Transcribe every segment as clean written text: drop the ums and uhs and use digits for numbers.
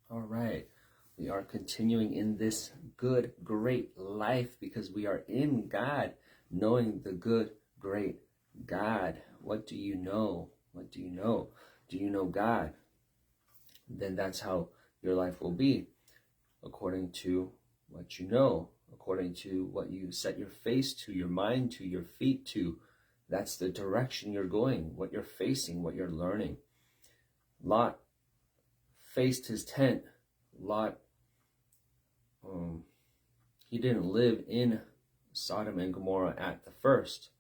All right. We are continuing in this good, great life because we are in God, knowing the good, great God. What do you know? What do you know? Do you know God? Then that's how your life will be, according to what you know, according to what you set your face to, your mind to, your feet to. That's the direction you're going, what you're facing, what you're learning. Lot faced his tent. Lot, he didn't live in Sodom and Gomorrah at the first.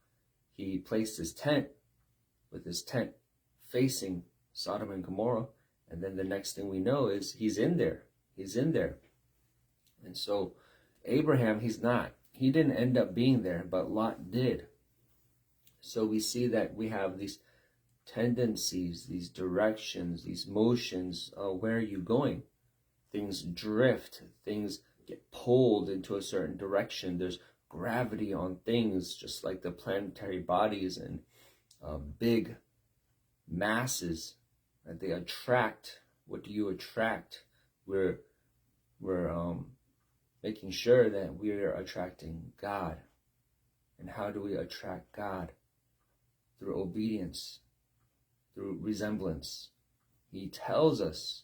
He placed his tent with his tent facing Sodom and Gomorrah. And then the next thing we know is he's in there. He's in there. And so Abraham, he's not. He didn't end up being there, but Lot did. So we see that we have these tendencies, these directions, these motions. Where are you going? Things drift. Things get pulled into a certain direction. There's gravity on things, just like the planetary bodies and big masses that they attract. What do you attract? We're making sure that we're attracting God. And how do we attract God? Through obedience, through resemblance. He tells us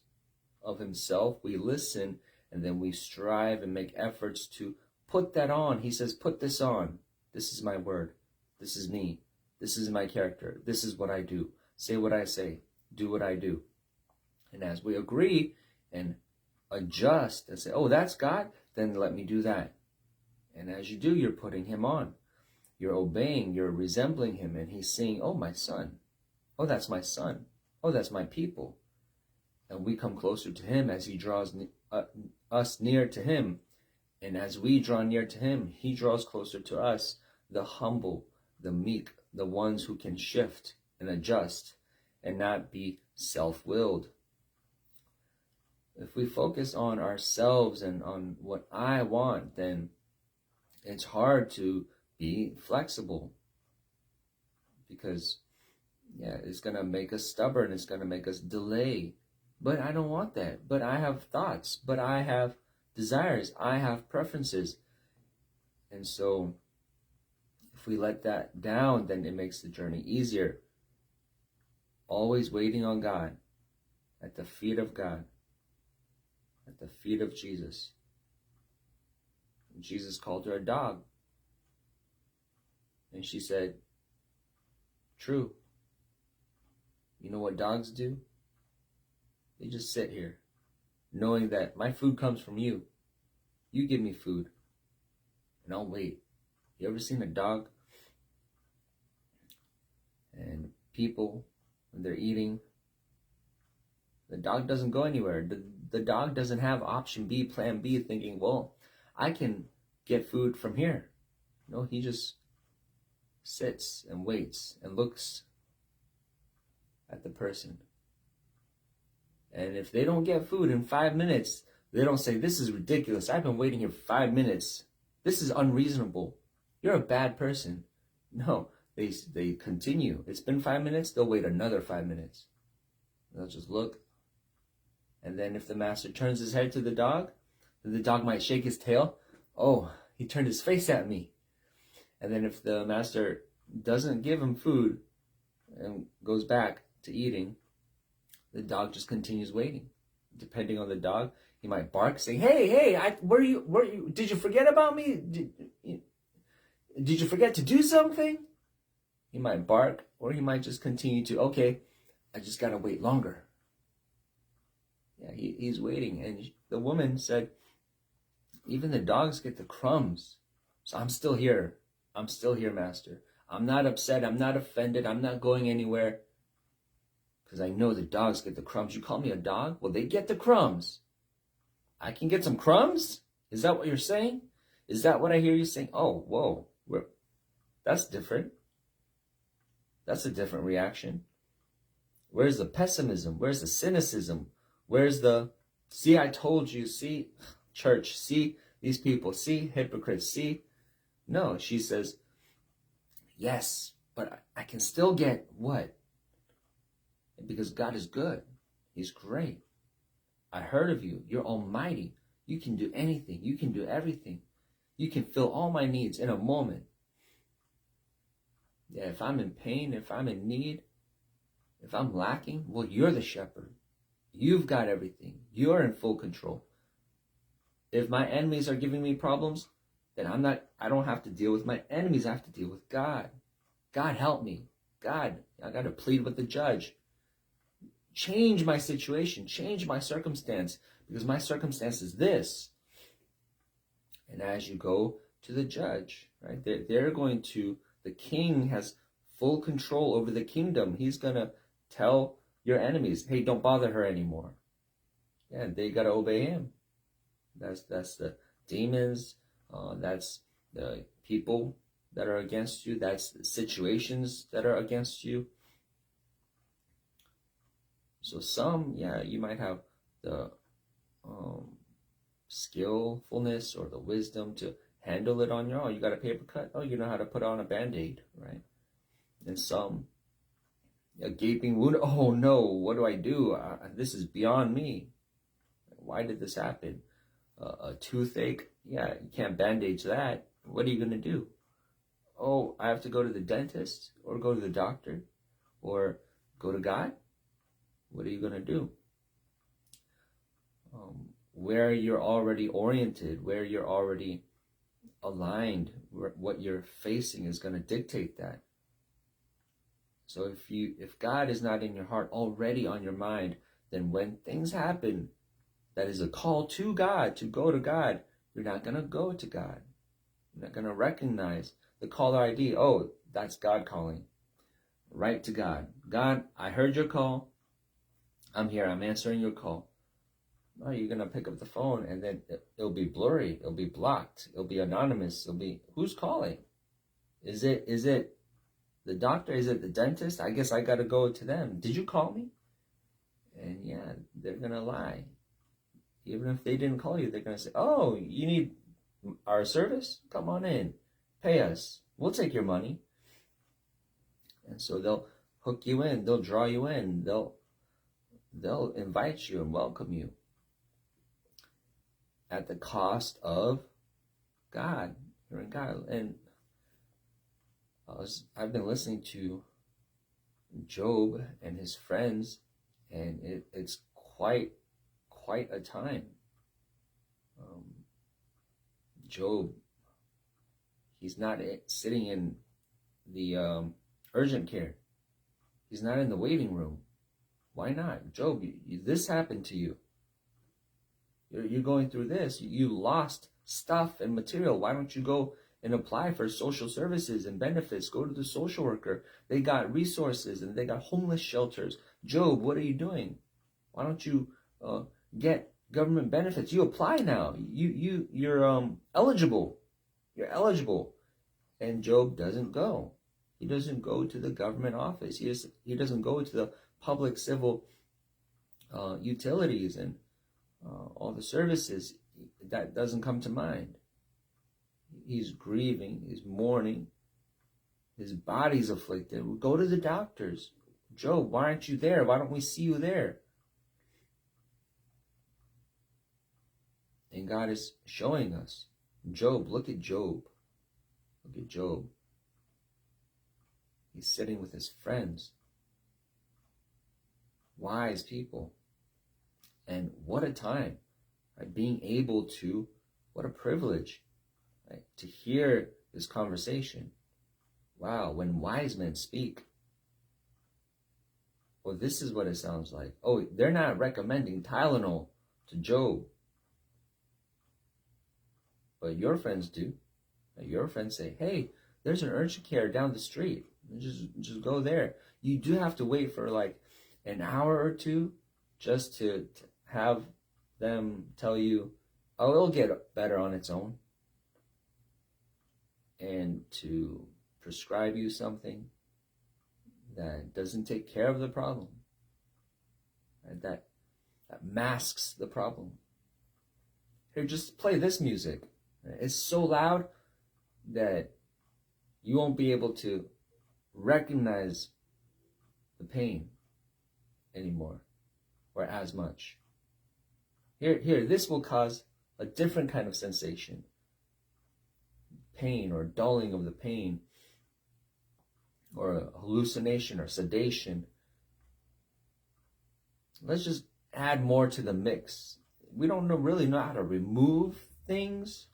of himself, we listen, and then we strive and make efforts to put that on. He says, put this on. This is my word. This is me. This is my character. This is what I do. Say what I say. Do what I do. And as we agree and adjust and say, oh, that's God, then let me do that. And as you do, you're putting him on. You're obeying, you're resembling him, and he's saying, oh, my son. Oh, that's my son. Oh, that's my people. And we come closer to him as he draws us near to him. And as we draw near to him, he draws closer to us, the humble, the meek, the ones who can shift and adjust and not be self-willed. If we focus on ourselves and on what I want, then it's hard to be flexible, because it's going to make us stubborn. It's going to make us delay. But I don't want that. But I have thoughts. But I have desires. I have preferences. And so if we let that down, then it makes the journey easier. Always waiting on God, at the feet of God, at the feet of Jesus. And Jesus called her a dog. And she said, true. You know what dogs do? They just sit here, knowing that my food comes from you. You give me food, and I'll wait. You ever seen a dog? And people, when they're eating, the dog doesn't go anywhere. The dog doesn't have option B, plan B, thinking, well, I can get food from here. No, he just sits and waits and looks at the person. And if they don't get food in 5 minutes, they don't say, this is ridiculous. I've been waiting here 5 minutes. This is unreasonable. You're a bad person. No, they continue. It's been 5 minutes, they'll wait another 5 minutes. They'll just look. And then if the master turns his head to the dog, then the dog might shake his tail. Oh, he turned his face at me. And then if the master doesn't give him food and goes back to eating, the dog just continues waiting. Depending on the dog, he might bark, saying, "Hey, where you? Did you forget about me? Did you forget to do something?" He might bark, or he might just continue to, okay, I just gotta wait longer. Yeah, he's waiting. And the woman said, even the dogs get the crumbs. So I'm still here. I'm still here, Master. I'm not upset. I'm not offended. I'm not going anywhere. Because I know the dogs get the crumbs. You call me a dog? Well, they get the crumbs. I can get some crumbs? Is that what you're saying? Is that what I hear you saying? Oh, whoa. That's different. That's a different reaction. Where's the pessimism? Where's the cynicism? Where's the, see, I told you, see, church, see, these people, see, hypocrites, see? No, she says, yes, but I can still get what? Because God is good. He's great. I heard of you. You're almighty. You can do anything. You can do everything. You can fill all my needs in a moment. Yeah, if I'm in pain, if I'm in need, if I'm lacking, well, you're the shepherd. You've got everything. You're in full control. If my enemies are giving me problems, then I don't have to deal with my enemies. I have to deal with God. God, help me. God, I got to plead with the judge. Change my situation. Change my circumstance, because my circumstance is this. And as you go to the judge, right, the king has full control over the kingdom. He's going to tell your enemies, hey, don't bother her anymore. Yeah, they got to obey him. That's the demons. That's the people that are against you. That's the situations that are against you. So some, yeah, you might have the skillfulness or the wisdom to handle it on your own. You got a paper cut? Oh, you know how to put on a Band-Aid, right? And some, a gaping wound. Oh no, what do I do? This is beyond me. Why did this happen? A toothache? Yeah, you can't bandage that. What are you going to do? Oh, I have to go to the dentist or go to the doctor or go to God? What are you going to do? Where you're already oriented, where you're already aligned, what you're facing is going to dictate that. So if God is not in your heart, already on your mind, then when things happen, that is a call to God, to go to God, you're not going to go to God. You're not going to recognize the caller ID. Oh, that's God calling. Right to God. God, I heard your call. I'm here. I'm answering your call. No, you're going to pick up the phone and then it'll be blurry. It'll be blocked. It'll be anonymous. It'll be, who's calling? Is it the doctor? Is it the dentist? I guess I got to go to them. Did you call me? And yeah, they're going to lie. Even if they didn't call you, they're going to say, oh, you need our service? Come on in. Pay us. We'll take your money. And so they'll hook you in. They'll draw you in. They'll invite you and welcome you at the cost of God. You're in God. And I've been listening to Job and his friends, and it's quite a time. Job, he's not sitting in the urgent care. He's not in the waiting room. Why not? Job, this happened to you. You're going through this. You lost stuff and material. Why don't you go and apply for social services and benefits? Go to the social worker. They got resources and they got homeless shelters. Job, what are you doing? Why don't you get government benefits? You apply now. You're eligible. You're eligible. And Job doesn't go. He doesn't go to the government office. He doesn't go to the public civil utilities and all the services. That doesn't come to mind. He's grieving. He's mourning. His body's afflicted. We'll go to the doctors. Job, why aren't you there? Why don't we see you there? And God is showing us. Job, look at Job. Look at Job. He's sitting with his friends. Wise people. And what a time. Right? Being able to, what a privilege, right? To hear this conversation. Wow, when wise men speak. Well, this is what it sounds like. Oh, they're not recommending Tylenol to Job. But your friends do. Your friends say, hey, there's an urgent care down the street. Just go there. You do have to wait for like an hour or two just to have them tell you, oh, it'll get better on its own. And to prescribe you something that doesn't take care of the problem. Right? That masks the problem. Here, just play this music. It's so loud that you won't be able to recognize the pain anymore or as much. Here, this will cause a different kind of sensation. Pain or dulling of the pain, or a hallucination or sedation. Let's just add more to the mix. We don't really know how to remove things.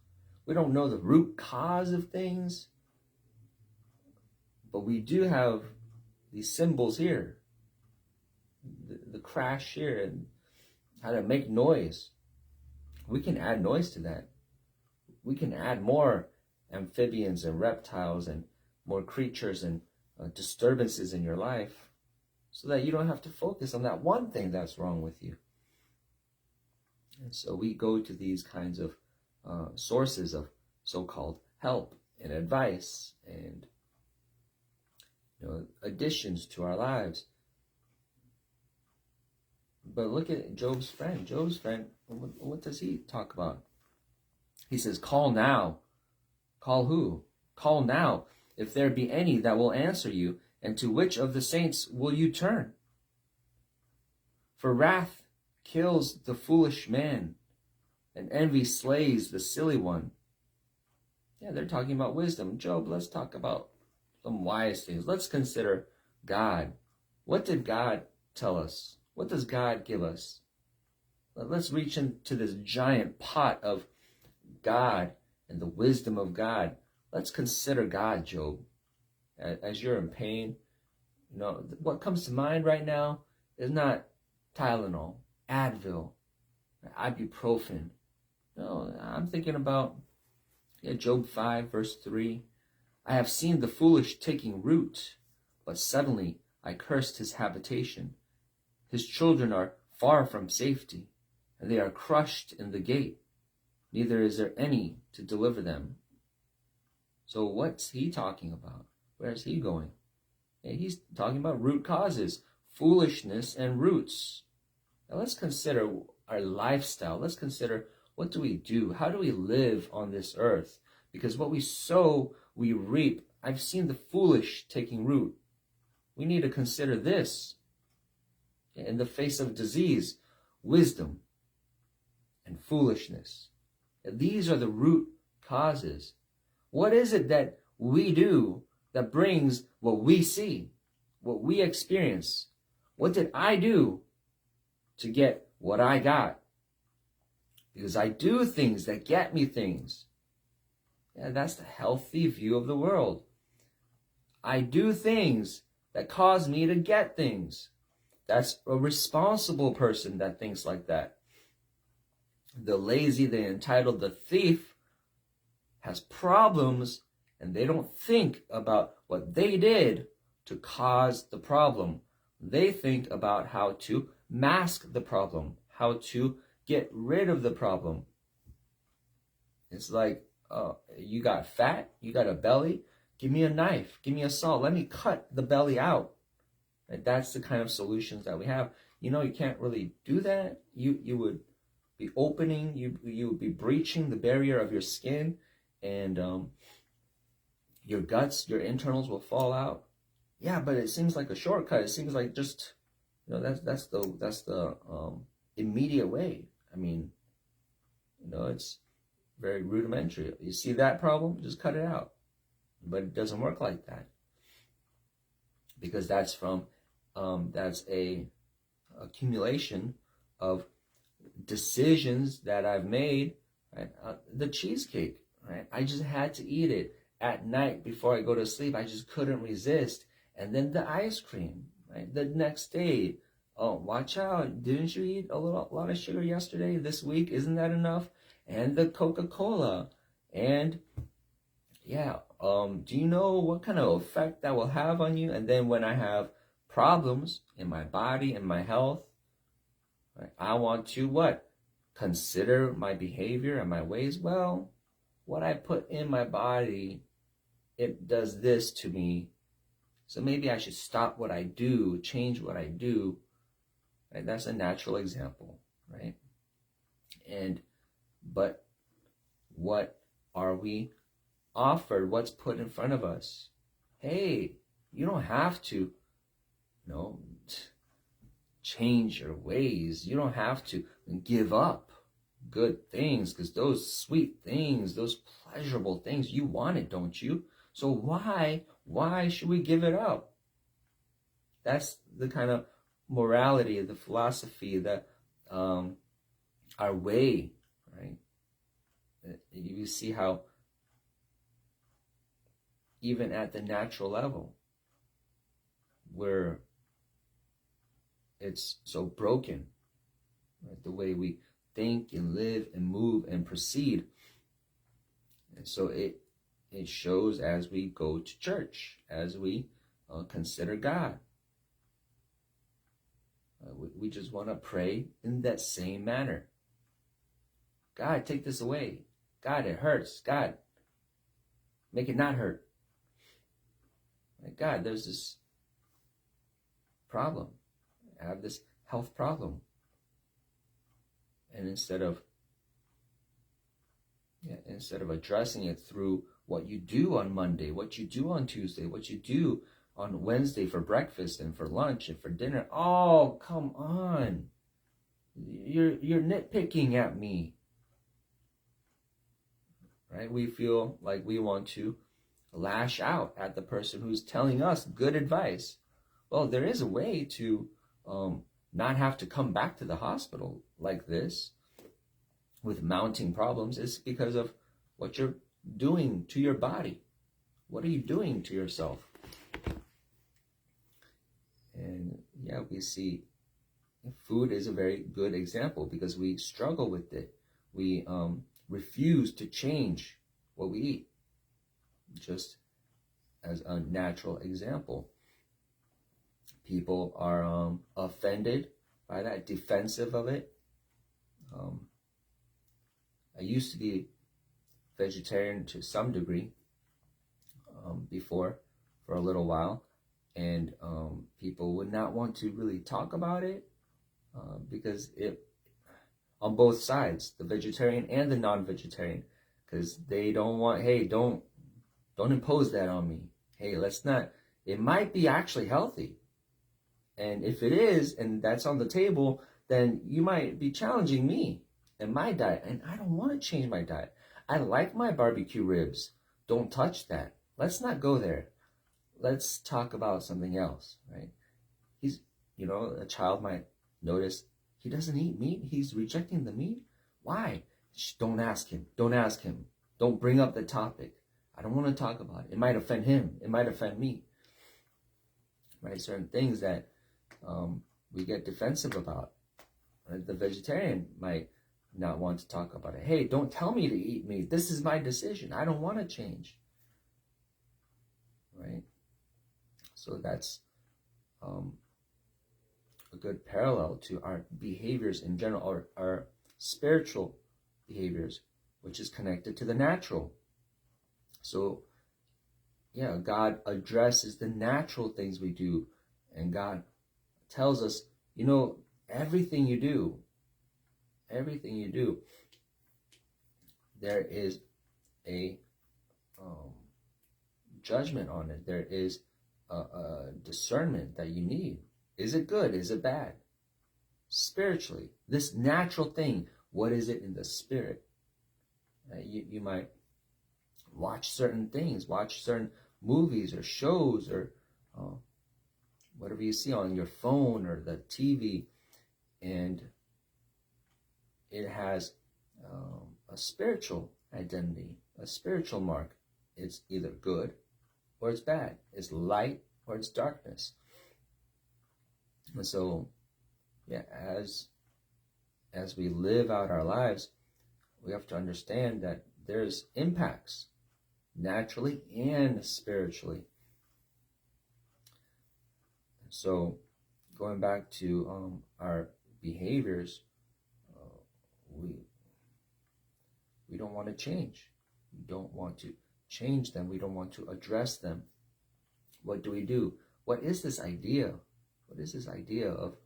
We don't know the root cause of things. But we do have these symbols here. The crash here and how to make noise. We can add noise to that. We can add more amphibians and reptiles and more creatures and disturbances in your life so that you don't have to focus on that one thing that's wrong with you. And so we go to these kinds of sources of so-called help and advice and additions to our lives. But look at Job's friend. Job's friend, what does he talk about? He says, call now. Call who? Call now, if there be any that will answer you, and to which of the saints will you turn? For wrath kills the foolish man, and envy slays the silly one. Yeah, they're talking about wisdom. Job, let's talk about some wise things. Let's consider God. What did God tell us? What does God give us? Let's reach into this giant pot of God and the wisdom of God. Let's consider God, Job. As you're in pain, what comes to mind right now is not Tylenol, Advil, ibuprofen. No, I'm thinking about Job 5, verse 3. I have seen the foolish taking root, but suddenly I cursed his habitation. His children are far from safety, and they are crushed in the gate. Neither is there any to deliver them. So what's he talking about? Where's he going? He's talking about root causes, foolishness and roots. Now let's consider our lifestyle. Let's consider, what do we do? How do we live on this earth? Because what we sow, we reap. I've seen the foolish taking root. We need to consider this. In the face of disease, wisdom and foolishness. These are the root causes. What is it that we do that brings what we see, what we experience? What did I do to get what I got? Because I do things that get me things. Yeah, that's the healthy view of the world. I do things that cause me to get things. That's a responsible person that thinks like that. The lazy, the entitled, the thief has problems, and they don't think about what they did to cause the problem. They think about how to mask the problem, how to get rid of the problem. It's like, you got fat, you got a belly, give me a knife, give me a saw, let me cut the belly out. And that's the kind of solutions that we have. You can't really do that. You would be opening, you would be breaching the barrier of your skin, and your guts, your internals will fall out. Yeah, but it seems like a shortcut. It seems like just, that's the immediate way. I mean, it's very rudimentary. You see that problem, just cut it out. But it doesn't work like that, because that's a accumulation of decisions that I've made. Right? The cheesecake, right? I just had to eat it at night before I go to sleep. I just couldn't resist. And then the ice cream, right? The next day, oh, watch out! Didn't you eat a lot of sugar yesterday? This week, isn't that enough? And the Coca-Cola, and do you know what kind of effect that will have on you? And then when I have problems in my body and my health, right, I want to what? Consider my behavior and my ways. Well, what I put in my body, it does this to me. So maybe I should stop what I do, change what I do. Right? That's a natural example, right? But what are we offered? What's put in front of us? Hey, you don't have to, change your ways. You don't have to give up good things, because those sweet things, those pleasurable things, you want it, don't you? So why should we give it up? That's the kind of morality, the philosophy, that our way, right? You see how even at the natural level, where it's so broken, right? The way we think and live and move and proceed. And so it shows as we go to church, as we consider God. We just want to pray in that same manner. God, take this away. God, it hurts. God, make it not hurt. Like, God, there's this problem. I have this health problem. And instead of addressing it through what you do on Monday, what you do on Tuesday, what you do on Wednesday for breakfast and for lunch and for dinner. Oh, come on. You're nitpicking at me. Right? We feel like we want to lash out at the person who's telling us good advice. Well, there is a way to not have to come back to the hospital like this with mounting problems. It's because of what you're doing to your body. What are you doing to yourself? And yeah, we see food is a very good example because we struggle with it. We refuse to change what we eat, just as a natural example. People are offended by that, defensive of it. I used to be vegetarian to some degree before, for a little while, and people would not want to really talk about it because it, on both sides, the vegetarian and the non-vegetarian, because they don't want, hey, don't impose that on me. Hey, let's not, it might be actually healthy. And if it is, and that's on the table, then you might be challenging me and my diet. And I don't want to change my diet. I like my barbecue ribs. Don't touch that. Let's not go there. Let's talk about something else, right? A child might notice he doesn't eat meat. He's rejecting the meat. Why? Don't ask him. Don't ask him. Don't bring up the topic. I don't want to talk about it. It might offend him. It might offend me. Right? Certain things that we get defensive about. Right? The vegetarian might not want to talk about it. Hey, don't tell me to eat meat. This is my decision. I don't want to change. Right? So that's a good parallel to our behaviors in general, or our spiritual behaviors, which is connected to the natural. So, yeah, God addresses the natural things we do, and God tells us, everything you do, there is a judgment on it. There is a discernment that you need. Is it good? Is it bad? Spiritually, this natural thing, what is it in the spirit? You might watch certain things, watch certain movies or shows or whatever you see on your phone or the TV, and it has a spiritual identity, a spiritual mark. It's either good or it's bad. It's light or it's darkness. And so, yeah, as we live out our lives, we have to understand that there's impacts naturally and spiritually. So, going back to our behaviors, we don't want to change. We don't want to change them. We don't want to address them. What do? What is this idea? What is this idea of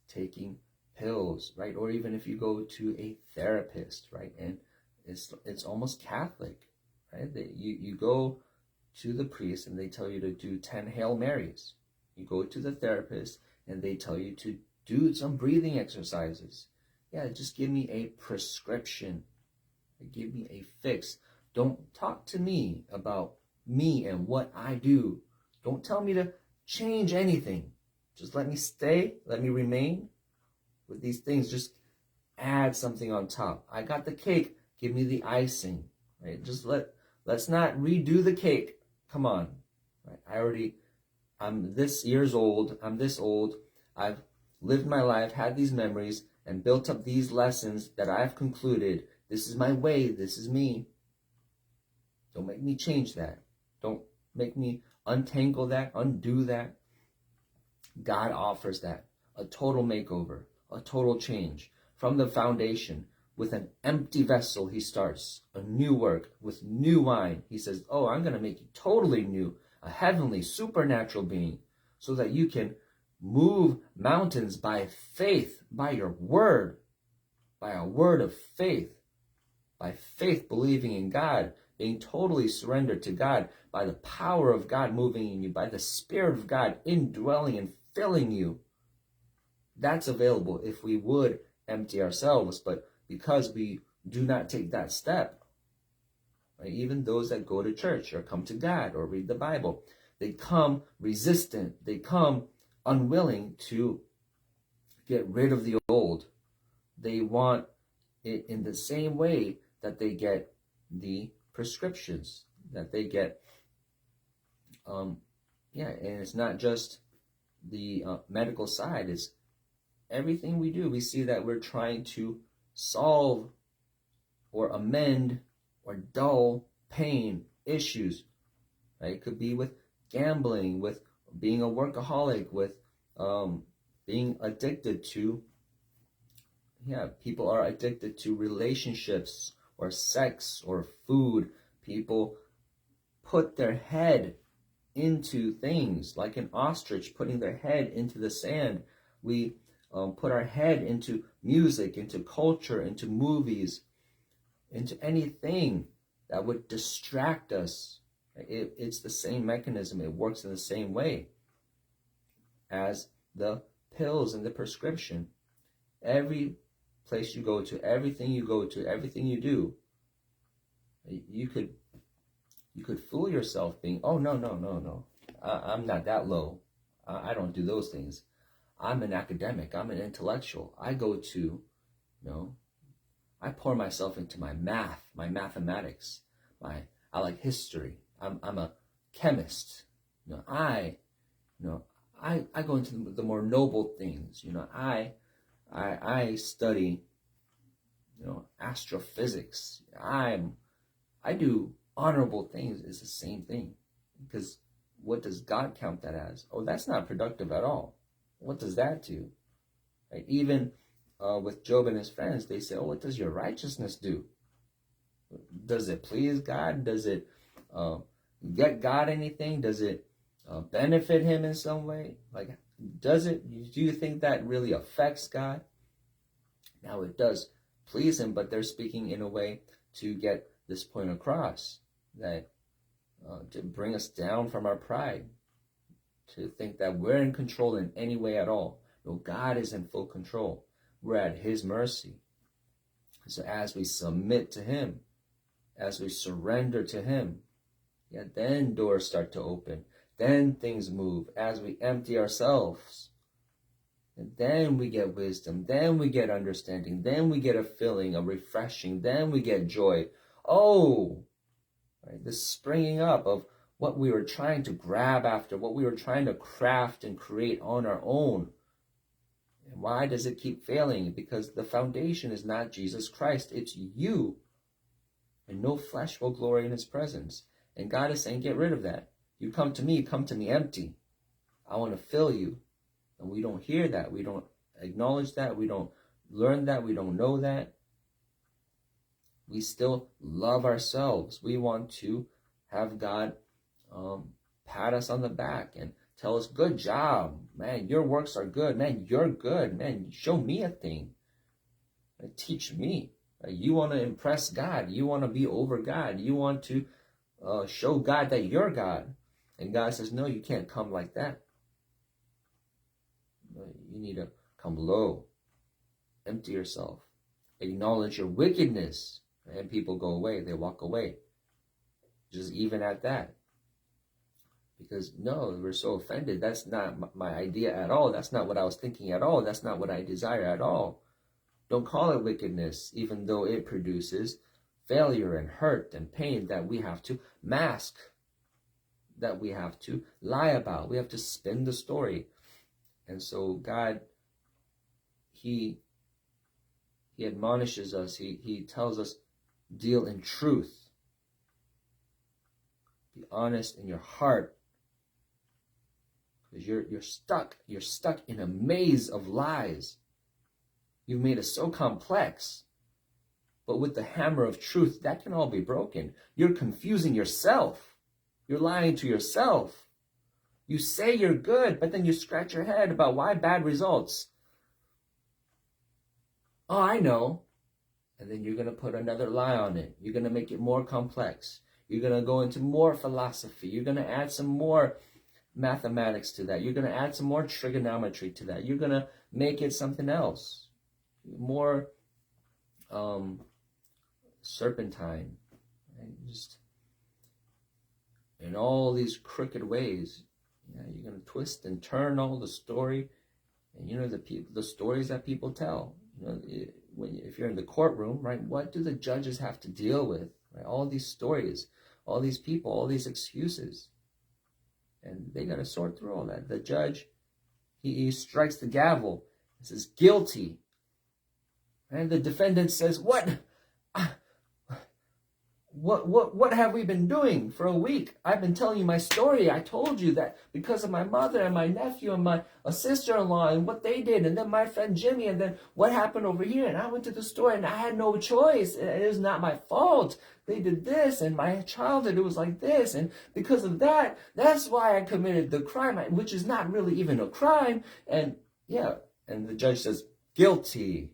taking pills, right? Or even if you go to a therapist, right? And it's almost Catholic, right? You go to the priest and they tell you to do 10 Hail Marys. You go to the therapist and they tell you to do some breathing exercises. Yeah, just give me a prescription. Give me a fix. Don't talk to me about me and what I do. Don't tell me to change anything. Just let me stay, let me remain with these things. Just add something on top. I got the cake, give me the icing. Right? Let's not redo the cake. Come on. Right? I'm this old. I've lived my life, had these memories, and built up these lessons that I've concluded. This is my way. This is me. Don't make me change that. Don't make me untangle that, undo that. God offers that. A total makeover, a total change. From the foundation, with an empty vessel, he starts a new work with new wine. He says, oh, I'm going to make you totally new, a heavenly, supernatural being, so that you can move mountains by faith, by your word, by a word of faith, by faith believing in God, being totally surrendered to God, by the power of God moving in you, by the Spirit of God indwelling and filling you. That's available if we would empty ourselves, but because we do not take that step, right? Even those that go to church or come to God or read the Bible, they come resistant, they come unwilling to get rid of the old. They want it in the same way that they get the prescriptions, that they get, and it's not just the medical side, it's everything we do. We see that we're trying to solve or amend or dull pain issues, right? It could be with gambling, with being a workaholic, with being addicted to, people are addicted to relationships or sex or food. People put their head into things like an ostrich putting their head into the sand. We put our head into music, into culture, into movies, into anything that would distract us. It's the same mechanism. It works in the same way as the pills and the prescription. Every place you go to, everything you go to, everything you do, you could fool yourself being, oh, no. I'm not that low. I don't do those things. I'm an academic. I'm an intellectual. I go to, I pour myself into my math, my mathematics. I like history. I'm a chemist. I go into the more noble things. I study, astrophysics. I do honorable things. It's the same thing. Because what does God count that as? Oh, that's not productive at all. What does that do? Right? Even with Job and his friends, they say, oh, what does your righteousness do? Does it please God? Does it get God anything? Does it benefit him in some way? Like, do you think that really affects God? Now, it does please him, but they're speaking in a way to get this point across, that to bring us down from our pride, to think that we're in control in any way at all. No, God is in full control. We're at his mercy. So as we submit to him, as we surrender to him, then doors start to open. Then things move as we empty ourselves. And then we get wisdom. Then we get understanding. Then we get a filling, a refreshing. Then we get joy. Oh, right, the springing up of what we were trying to grab after, what we were trying to craft and create on our own. And why does it keep failing? Because the foundation is not Jesus Christ. It's you. And no flesh will glory in his presence. And God is saying, get rid of that. You come to me empty. I want to fill you. And we don't hear that. We don't acknowledge that. We don't learn that. We don't know that. We still love ourselves. We want to have God pat us on the back and tell us, good job. Man, your works are good. Man, you're good. Man, show me a thing. Teach me. You want to impress God. You want to be over God. You want to show God that you're God. And God says, no, you can't come like that. You need to come low, Empty yourself. Acknowledge your wickedness. And people go away. They walk away. Just even at that. Because no, we're so offended. That's not my idea at all. That's not what I was thinking at all. That's not what I desire at all. Don't call it wickedness, even though it produces failure and hurt and pain that we have to mask, that we have to lie about. We have to spin the story. And so God, He admonishes us. He tells us, deal in truth. Be honest in your heart. Because you're stuck in a maze of lies. You've made it so complex. But with the hammer of truth, that can all be broken. You're confusing yourself. You're lying to yourself. You say you're good, but then you scratch your head about why bad results. Oh, I know. And then you're going to put another lie on it. You're going to make it more complex. You're going to go into more philosophy. You're going to add some more mathematics to that. You're going to add some more trigonometry to that. You're going to make it something else. More serpentine. Right? Just in all these crooked ways. Yeah, you're going to twist and turn all the story. And you know the stories that people tell. You know, if you're in the courtroom, right? What do the judges have to deal with? Right? All these stories, all these people, all these excuses. And they got to sort through all that. The judge, he strikes the gavel and says, guilty. And the defendant says, what have we been doing for a week? I've been telling you my story. I told you that because of my mother and my nephew and my sister-in-law and what they did, and then my friend Jimmy, and then what happened over here. And I went to the store and I had no choice. It was not my fault. They did this, and my childhood, it was like this. And because of that, that's why I committed the crime, which is not really even a crime. And yeah, and the judge says, guilty.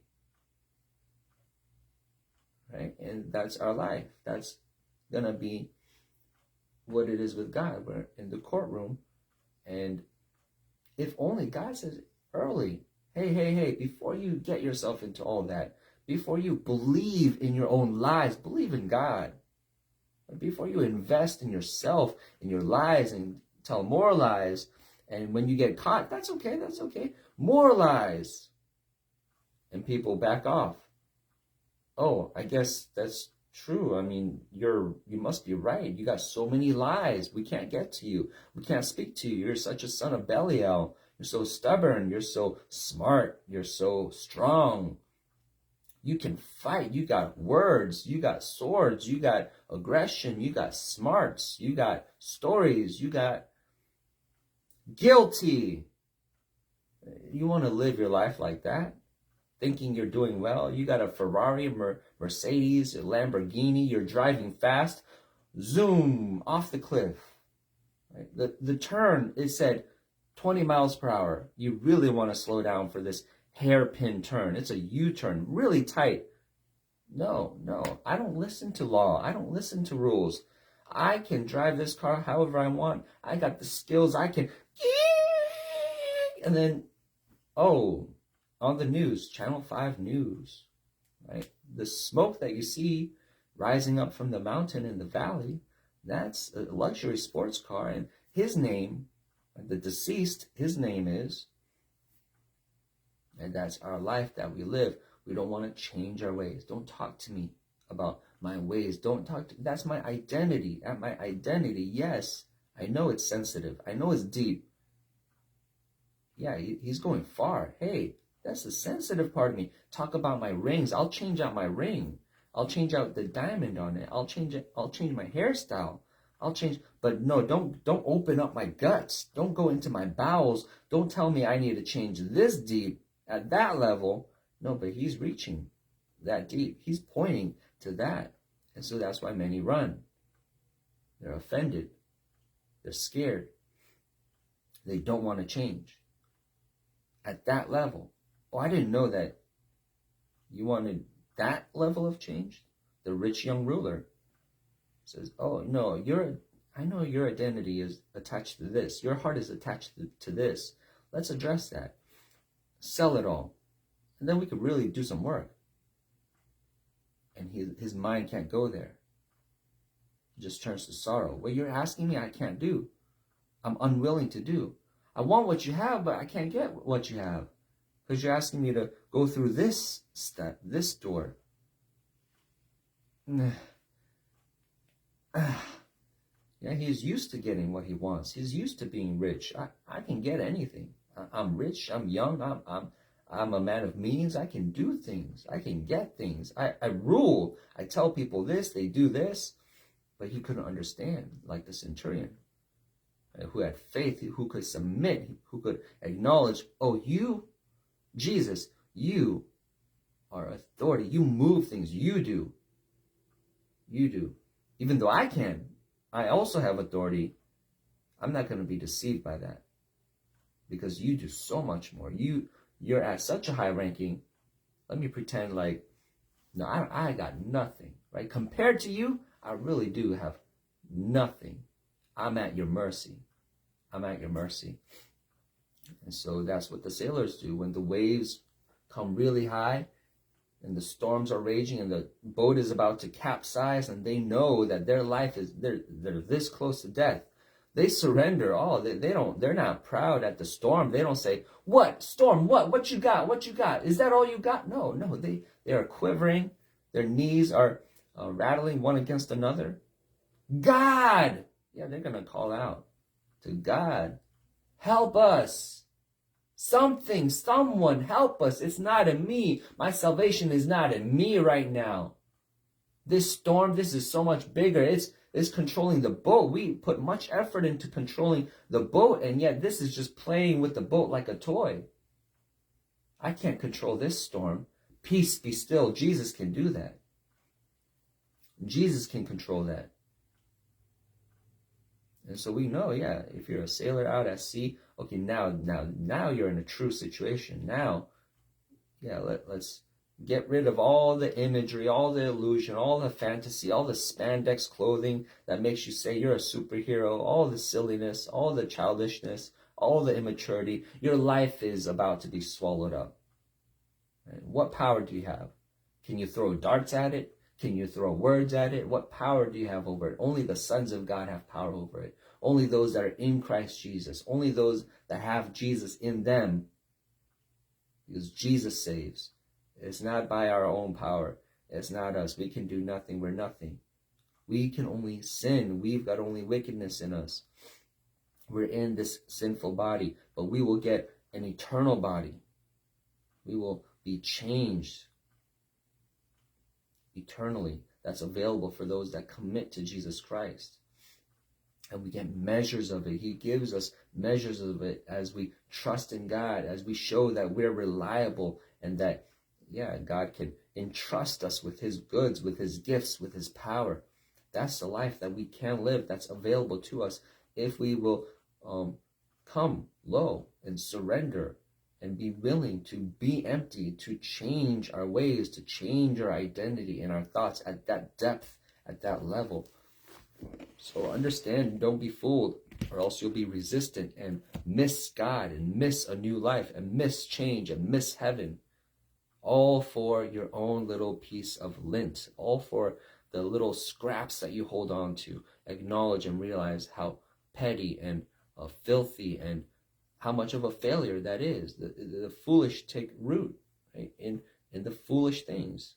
Right? And that's our life. That's going to be what it is with God. We're in the courtroom. And if only God says early, hey, before you get yourself into all that, before you believe in your own lies, believe in God. Before you invest in yourself, in your lies, and tell more lies, and when you get caught, that's okay. More lies. And people back off. Oh, I guess that's true. I mean, you must be right. You got so many lies. We can't get to you. We can't speak to you. You're such a son of Belial. You're so stubborn. You're so smart. You're so strong. You can fight. You got words. You got swords. You got aggression. You got smarts. You got stories. You got guilty. You want to live your life like that? Thinking you're doing well? You got a Ferrari, Mercedes, a Lamborghini. You're driving fast. Zoom, off the cliff. Right? The turn, it said 20 miles per hour. You really want to slow down for this hairpin turn. It's a U-turn, really tight. No, I don't listen to law. I don't listen to rules. I can drive this car however I want. I got the skills. I can. And then, on the news, Channel 5 News, right? The smoke that you see rising up from the mountain in the valley, that's a luxury sports car. And his name, the deceased, his name is. And that's our life that we live. We don't want to change our ways. Don't talk to me about my ways. That's my identity. At my identity, yes, I know it's sensitive. I know it's deep. Yeah, he's going far. Hey, that's the sensitive part of me. Talk about my rings. I'll change out my ring. I'll change out the diamond on it. I'll change my hairstyle. But no, don't open up my guts. Don't go into my bowels. Don't tell me I need to change this deep at that level. No, but he's reaching that deep. He's pointing to that. And so that's why many run. They're offended. They're scared. They don't want to change. At that level. Oh, I didn't know that you wanted that level of change. The rich young ruler says, oh, no, I know your identity is attached to this. Your heart is attached to this. Let's address that. Sell it all. And then we could really do some work. And his mind can't go there. It just turns to sorrow. What you're asking me, I can't do. I'm unwilling to do. I want what you have, but I can't get what you have. Because you're asking me to go through this step, this door. Yeah, he's used to getting what he wants. He's used to being rich. I can get anything. I'm rich. I'm young. I'm a man of means. I can do things. I can get things. I rule. I tell people this. They do this. But he couldn't understand, like the centurion, who had faith, who could submit, who could acknowledge, oh, you, Jesus, you are authority. You move things. You do. You do. Even though I can, I also have authority. I'm not going to be deceived by that. Because you do so much more. You're at such a high ranking. Let me pretend like, no, I got nothing, right? Compared to you, I really do have nothing. I'm at your mercy. I'm at your mercy. And so that's what the sailors do. When the waves come really high and the storms are raging and the boat is about to capsize and they know that their life is, they're this close to death, they surrender all. They're not proud at the storm. They don't say, what, storm, what you got, what you got? Is that all you got? No, they are quivering. Their knees are rattling one against another. God! Yeah, they're going to call out to God. Help us. Someone help us. It's not in me. My salvation is not in me right now. This storm, this is so much bigger. It's controlling the boat. We put much effort into controlling the boat, and yet this is just playing with the boat like a toy. I can't control this storm. Peace be still. Jesus can do that. Jesus can control that. And so we know, yeah, if you're a sailor out at sea, okay, now you're in a true situation. Now, yeah, let's get rid of all the imagery, all the illusion, all the fantasy, all the spandex clothing that makes you say you're a superhero, all the silliness, all the childishness, all the immaturity. Your life is about to be swallowed up. Right? What power do you have? Can you throw darts at it? Can you throw words at it? What power do you have over it? Only the sons of God have power over it. Only those that are in Christ Jesus. Only those that have Jesus in them. Because Jesus saves. It's not by our own power. It's not us. We can do nothing. We're nothing. We can only sin. We've got only wickedness in us. We're in this sinful body. But we will get an eternal body. We will be changed eternally. That's available for those that commit to Jesus Christ. And we get measures of it. He gives us measures of it as we trust in God, as we show that we're reliable and that, yeah, God can entrust us with his goods, with his gifts, with his power. That's the life that we can live, that's available to us if we will come low and surrender and be willing to be empty, to change our ways, to change our identity and our thoughts at that depth, at that level. So understand, don't be fooled, or else you'll be resistant and miss God and miss a new life and miss change and miss heaven. All for your own little piece of lint, all for the little scraps that you hold on to. Acknowledge and realize how petty and filthy and how much of a failure that is. The foolish take root, right, in the foolish things.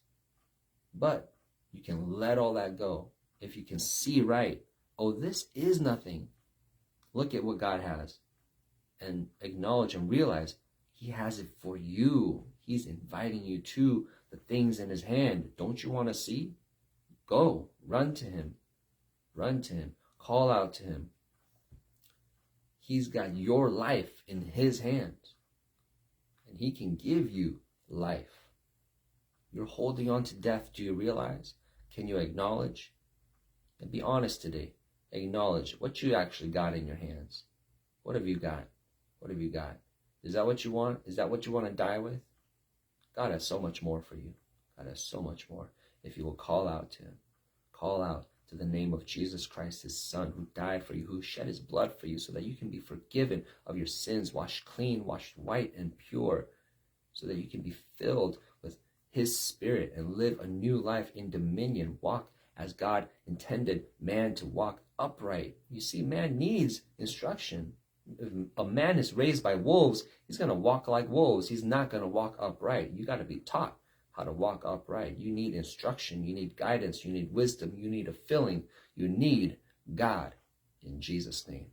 But you can let all that go. If you can see right, oh, this is nothing. Look at what God has. And acknowledge and realize he has it for you. He's inviting you to the things in his hand. Don't you want to see? Go. Run to him. Run to him. Call out to him. He's got your life in his hands. And he can give you life. You're holding on to death. Do you realize? Can you acknowledge? And be honest today. Acknowledge what you actually got in your hands. What have you got? What have you got? Is that what you want? Is that what you want to die with? God has so much more for you. God has so much more. If you will call out to him. Call out to the name of Jesus Christ, his son, who died for you, who shed his blood for you so that you can be forgiven of your sins, washed clean, washed white and pure, so that you can be filled with his Spirit and live a new life in dominion. Walk as God intended man to walk upright. You see, man needs instruction. If a man is raised by wolves, he's going to walk like wolves. He's not going to walk upright. You got to be taught how to walk upright. You need instruction. You need guidance. You need wisdom. You need a filling. You need God. In Jesus' name.